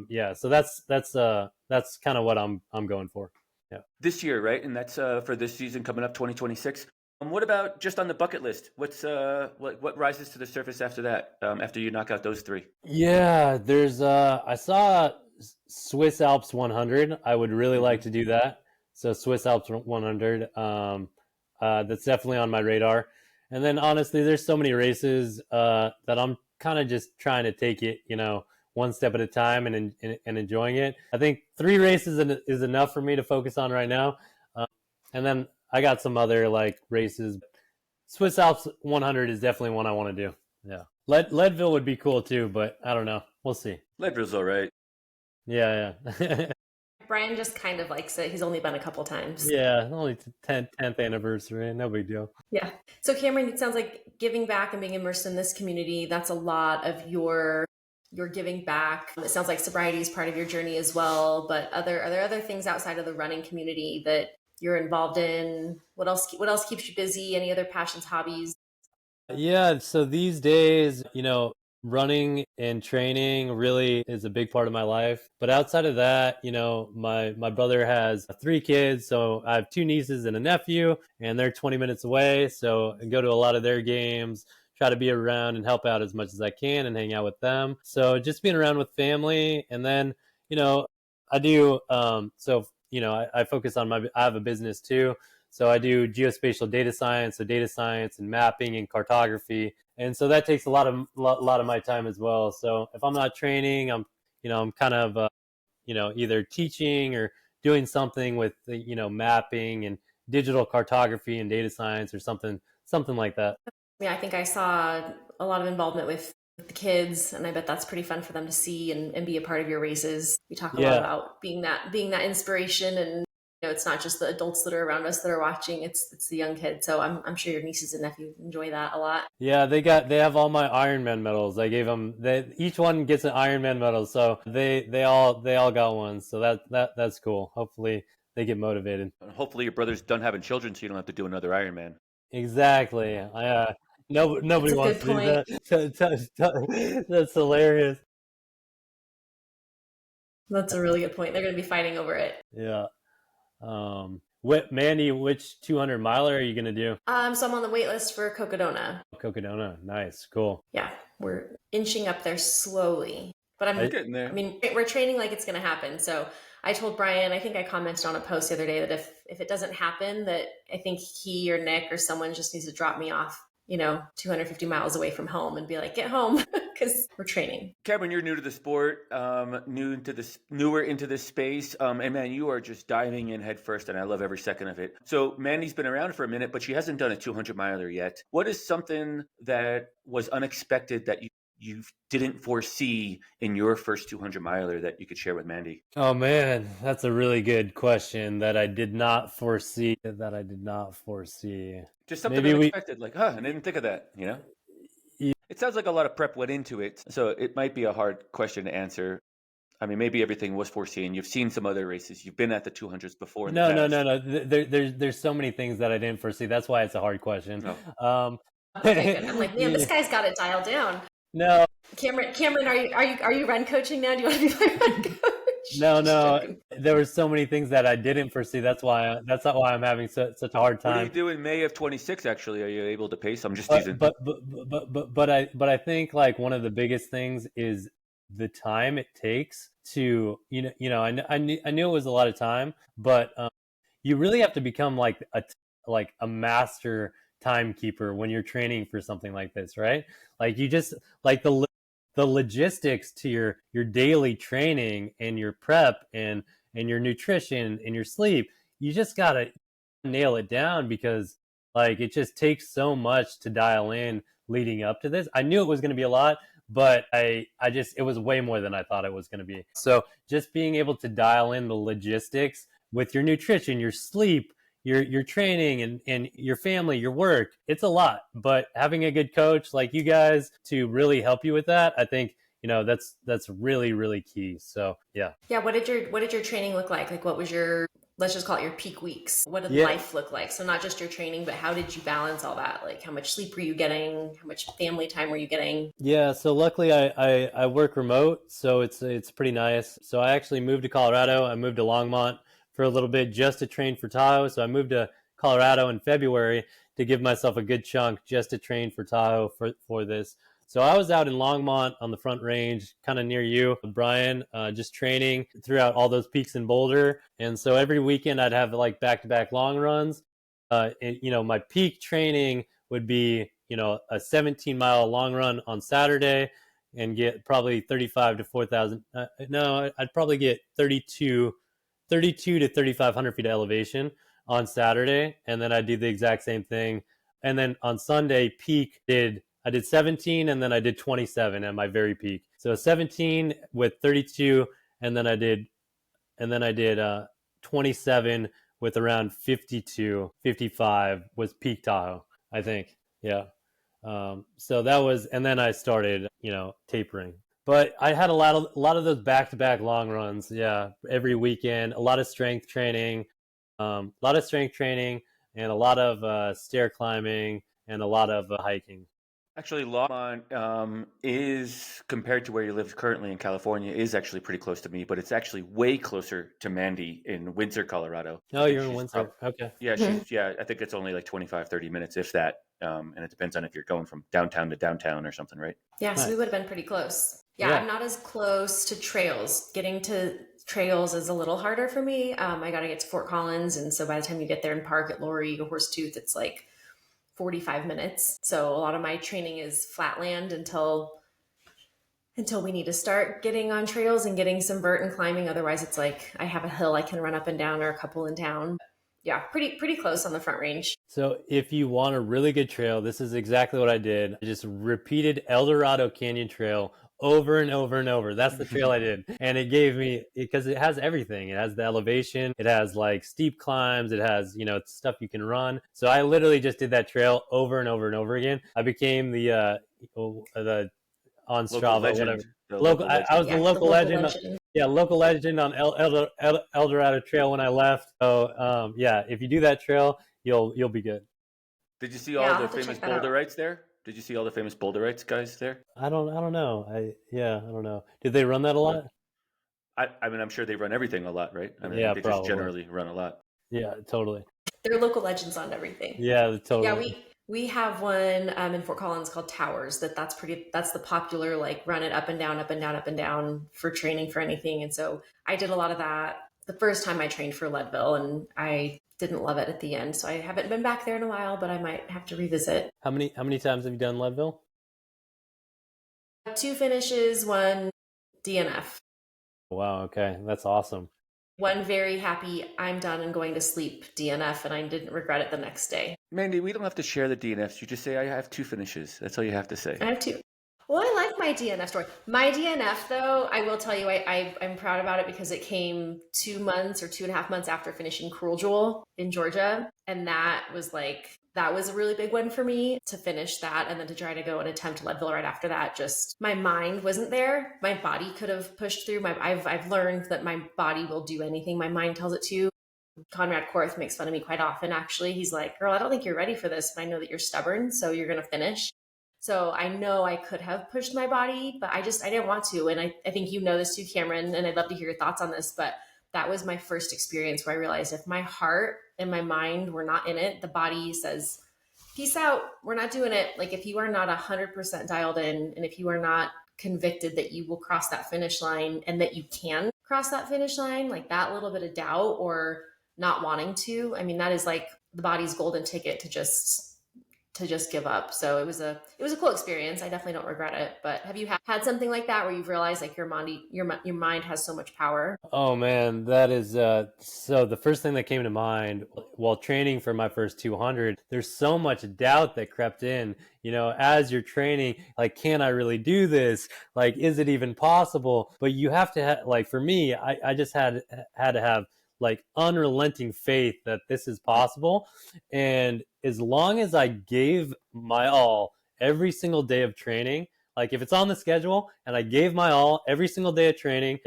Yeah, so that's kind of what I'm going for. Yeah. This year, right? And that's for this season coming up, 2026. What about just on the bucket list? What's what rises to the surface after that? After you knock out those 3? Yeah, there's I saw Swiss Alps 100. I would really like to do that. So Swiss Alps 100. That's definitely on my radar. And then honestly, there's so many races that I'm kind of just trying to take it, one step at a time and enjoying it. I think 3 races is enough for me to focus on right now. And then I got some other like races. Swiss Alps 100 is definitely one I want to do. Yeah. Leadville would be cool too, but I don't know. We'll see. Leadville's all right. Yeah. Brian just kind of likes it. He's only been a couple times. Yeah, only 10th anniversary. No big deal. Yeah. So Cameron, it sounds like giving back and being immersed in this community, that's a lot of your giving back. It sounds like sobriety is part of your journey as well, but are there other things outside of the running community that you're involved in? What else keeps you busy? Any other passions, hobbies? Yeah, so these days, running and training really is a big part of my life. But outside of that, my brother has 3 kids, so I have 2 nieces and a nephew, and they're 20 minutes away. So I go to a lot of their games, try to be around and help out as much as I can and hang out with them. So just being around with family, and then, I do. I focus on I have a business too. So I do geospatial data science, so data science and mapping and cartography, and so that takes a lot of my time as well. So if I'm not training, I'm kind of either teaching or doing something with mapping and digital cartography and data science or something like that. Yeah, I think I saw a lot of involvement with the kids, and I bet that's pretty fun for them to see and be a part of your races. We talk a lot about being that inspiration, and it's not just the adults that are around us that are watching, it's the young kids. So I'm sure your nieces and nephews enjoy that a lot. Yeah, they have all my Ironman medals. I gave them, each one gets an Ironman medal, so they all got one. So that's cool. Hopefully they get motivated. Hopefully your brother's done having children, so you don't have to do another Ironman. Exactly. Nobody wants to do that. That's hilarious. That's a really good point. They're going to be fighting over it. Yeah. Mandy, which 200 miler are you going to do? So I'm on the wait list for Cocodona. Cocodona. Nice. Cool. Yeah. We're inching up there slowly, but I'm getting there. I mean, we're training like it's going to happen. So I told Brian, I think I commented on a post the other day that if it doesn't happen, that I think he or Nick or someone just needs to drop me off, 250 miles away from home and be like, get home, because we're training. Cameron, you're new to the sport, newer into this space. And man, you are just diving in head first, and I love every second of it. So Mandy's been around for a minute, but she hasn't done a 200 miler yet. What is something that was unexpected that you didn't foresee in your first 200 miler that you could share with Mandy? Oh man, that's a really good question that I did not foresee. Just something unexpected, like, I didn't think of that, Yeah. It sounds like a lot of prep went into it, so it might be a hard question to answer. I mean, maybe everything was foreseen. You've seen some other races. You've been at the 200s before. No. There's so many things that I didn't foresee. That's why it's a hard question. I'm like, man, this guy's got it dialed down. No. Cameron, are you run coaching now? Do you want to be my run coach? No, Joking. there were so many things that I didn't foresee. That's not why I'm having such a hard What do you time. do in May of 26? Actually, are you able to pace? I'm just But teasing. but but but I think like one of the biggest things is the time it takes to I knew it was a lot of time, but you really have to become like a master timekeeper when you're training for something like this, right? Like you just like the logistics to your daily training and your prep and your nutrition and your sleep. You just gotta nail it down because like it just takes so much to dial in leading up to this. I knew it was going to be a lot, but I just it was way more than I thought it was going to be. So just being able to dial in the logistics with your nutrition, your sleep, your training and your family, your work, it's a lot. But having a good coach like you guys to really help you with that, I think that's really really key. So yeah. Yeah, what did your training look like? Like what was your, let's just call it your peak weeks. What did Yeah, life look like? So not just your training, but how did you balance all that? Like how much sleep were you getting? How much family time were you getting? yeah, so luckily I work remote, so it's pretty nice. So I actually moved to Colorado. I moved to Longmont for a little bit just to train for Tahoe. So I moved to Colorado in February to give myself a good chunk just to train for Tahoe for this. So I was out in Longmont on the Front Range, kind of near you, Brian, just training throughout all those peaks in Boulder. And so every weekend I'd have like back-to-back long runs. My peak training would be a 17-mile long run on Saturday and get probably 35 to 4,000. No, I'd probably get 32 to 3,500 feet of elevation on Saturday, and then I do the exact same thing. And then on Sunday, I did 17, and then I did 27 at my very peak. So 17 with 32, and then I did 27 with around 52, 55 was peak Tahoe, I think. Yeah. So that was, and then I started, tapering. But I had a lot of those back-to-back long runs. Yeah, every weekend, a lot of strength training, and a lot of stair climbing, and a lot of hiking. Actually, Longmont is, compared to where you live currently in California, is actually pretty close to me, but it's actually way closer to Mandy in Windsor, Colorado. I Oh, think you're in she's Windsor. Okay. yeah, I think it's only like 25, 30 minutes, if that. And it depends on if you're going from downtown to downtown or something, right? Yeah, so we Nice. would have been pretty close. Yeah, Yeah. I'm not as close to trails. Getting to trails is a little harder for me. I got to get to Fort Collins, and so by the time you get there and park at Lori or Horsetooth, it's like 45 minutes. So a lot of my training is flatland until we need to start getting on trails and getting some vert and climbing. Otherwise, it's like I have a hill I can run up and down or a couple in town. Yeah, pretty close on the Front Range. So if you want a really good trail, this is exactly what I did. I just repeated El Dorado Canyon Trail over and over and over. That's the trail I did. And it gave me, because it has everything. It has the elevation, it has like steep climbs, it has, stuff you can run. So I literally just did that trail over and over and over again. I became the on Local Strava, whatever. legend. The Local, local I legend. was the Yeah, the local local legend. legend. Yeah, local legend on El Dorado Trail when I left. So yeah, if you do that trail, you'll be good. Did you see Yeah, all I'll the have to famous check that out. boulderites there? Did you see all the famous boulderites guys there? I don't know. I don't know. Did they run that a Well, lot? I mean, I'm sure they run everything a lot, right? I mean, I Yeah, think they just probably. generally run a lot. Yeah, totally. They're local legends on everything. Yeah, Yeah, totally. we have one in Fort Collins called Towers. That's the popular like run it up and down, up and down, up and down for training for anything. And so I did a lot of that the first time I trained for Leadville, and I didn't love it at the end. So I haven't been back there in a while, but I might have to revisit. How many times have you done Leadville? Two finishes, one DNF. Wow, okay. That's awesome. One very happy, I'm done and going to sleep DNF, and I didn't regret it the next day. Mandy, we don't have to share the DNFs. You just say I have two finishes. That's all you have to say. I have two. Well, I like my DNF story. My DNF, though, I will tell you, I'm proud about it because it came 2 months or 2.5 months after finishing Cruel Jewel in Georgia. And that was a really big one for me to finish that. And then to try to go and attempt Leadville right after that. Just my mind wasn't there. My body could have pushed through. I've learned that my body will do anything my mind tells it to. Conrad Korth makes fun of me quite often, actually. He's like, girl, I don't think you're ready for this, but I know that you're stubborn, so you're going to finish. So I know I could have pushed my body, but I didn't want to. And I think you know this too, Cameron, and I'd love to hear your thoughts on this. But that was my first experience where I realized if my heart and my mind were not in it, the body says, peace out, we're not doing it. Like if you are not 100% dialed in, and if you are not convicted that you will cross that finish line and that you can cross that finish line, like that little bit of doubt or not wanting to, I mean, that is like the body's golden ticket to just give up. So it was a cool experience. I definitely don't regret it. But have you had something like that where you've realized like your mind has so much power? Oh man, that is so the first thing that came to mind while training for my first 200, there's so much doubt that crept in, as you're training, like, can I really do this? Like, is it even possible? But you have to like, for me, I just had to have like unrelenting faith that this is possible. And as long as I gave my all every single day of training, like if it's on the schedule and I gave my all every single day of training,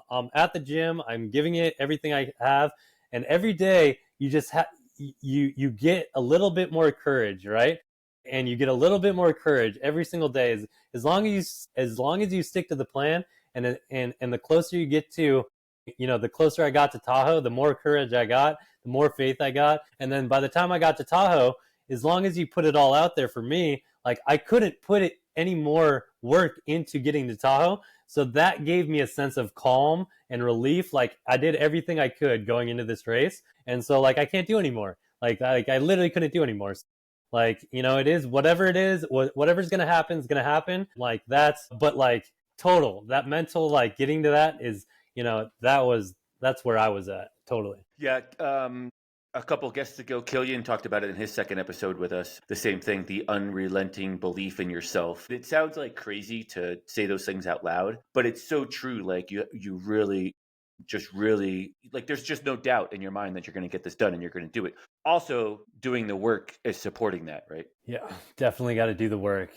I'm at the gym, I'm giving it everything I have. And every day you just you get a little bit more courage, right? And you get a little bit more courage every single day as long as you stick to the plan. And the closer you get to, the closer I got to Tahoe, the more courage I got, the more faith I got. And then by the time I got to Tahoe, as long as you put it all out there, for me, like I couldn't put it any more work into getting to Tahoe. So that gave me a sense of calm and relief. Like I did everything I could going into this race. And so like I can't do anymore. Like I literally couldn't do anymore. Like, it is whatever's going to happen is going to happen. Like but like total, that mental, like getting to that is, that's where I was at. Totally. Yeah. A couple guests ago, Killian talked about it in his second episode with us. The same thing, the unrelenting belief in yourself. It sounds like crazy to say those things out loud, but it's so true. Like you really like there's just no doubt in your mind that you're going to get this done and you're going to do it. Also, doing the work is supporting that, right? Yeah, definitely got to do the work.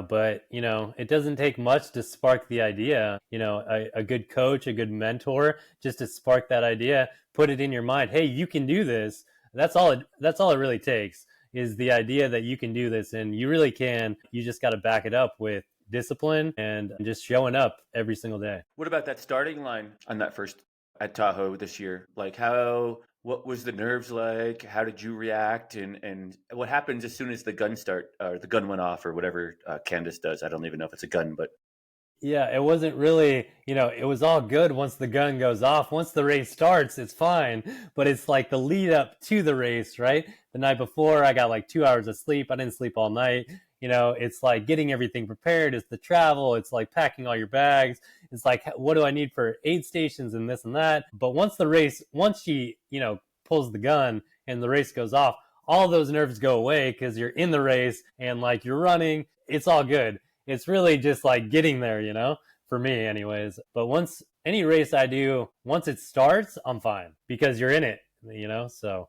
But, it doesn't take much to spark the idea, a good coach, a good mentor, just to spark that idea, put it in your mind. Hey, you can do this. That's all it really takes is the idea that you can do this, and you really can. You just got to back it up with discipline and just showing up every single day. What about that starting line on that first at Tahoe this year? Like what was the nerves like? How did you react? And what happens as soon as the gun went off or whatever Candace does? I don't even know if it's a gun, but. Yeah, it wasn't really, it was all good once the gun goes off. Once the race starts, it's fine. But it's like the lead up to the race, right? The night before, I got like 2 hours of sleep. I didn't sleep all night. It's like getting everything prepared. It's the travel. It's like packing all your bags. It's like, what do I need for aid stations and this and that? But once she, pulls the gun and the race goes off, all those nerves go away because you're in the race and like you're running. It's all good. It's really just like getting there, for me anyways. But once any race I do, once it starts, I'm fine because you're in it, so,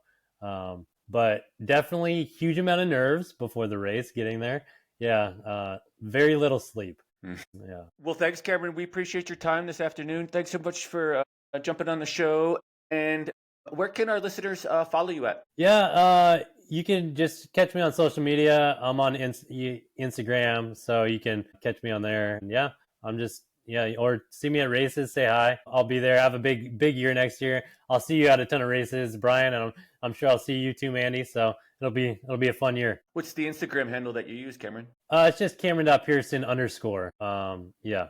but definitely huge amount of nerves before the race getting there. Yeah. Very little sleep. Yeah. Well, thanks, Cameron. We appreciate your time this afternoon. Thanks so much for jumping on the show. And where can our listeners follow you at? Yeah. You can just catch me on social media. I'm on Instagram, so you can catch me on there. And yeah, or see me at races, say hi. I'll be there. I have a big year next year. I'll see you at a ton of races, Brian, and I'm sure I'll see you too, Mandy. So it'll be a fun year. What's the Instagram handle that you use, Cameron? It's just Cameron.Pearson_. Yeah,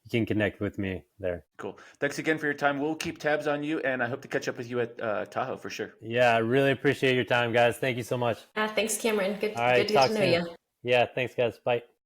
you can connect with me there. Cool. Thanks again for your time. We'll keep tabs on you, and I hope to catch up with you at Tahoe for sure. Yeah, I really appreciate your time, guys. Thank you so much. Thanks, Cameron. Good All right, to get to know you. Yeah, thanks, guys. Bye.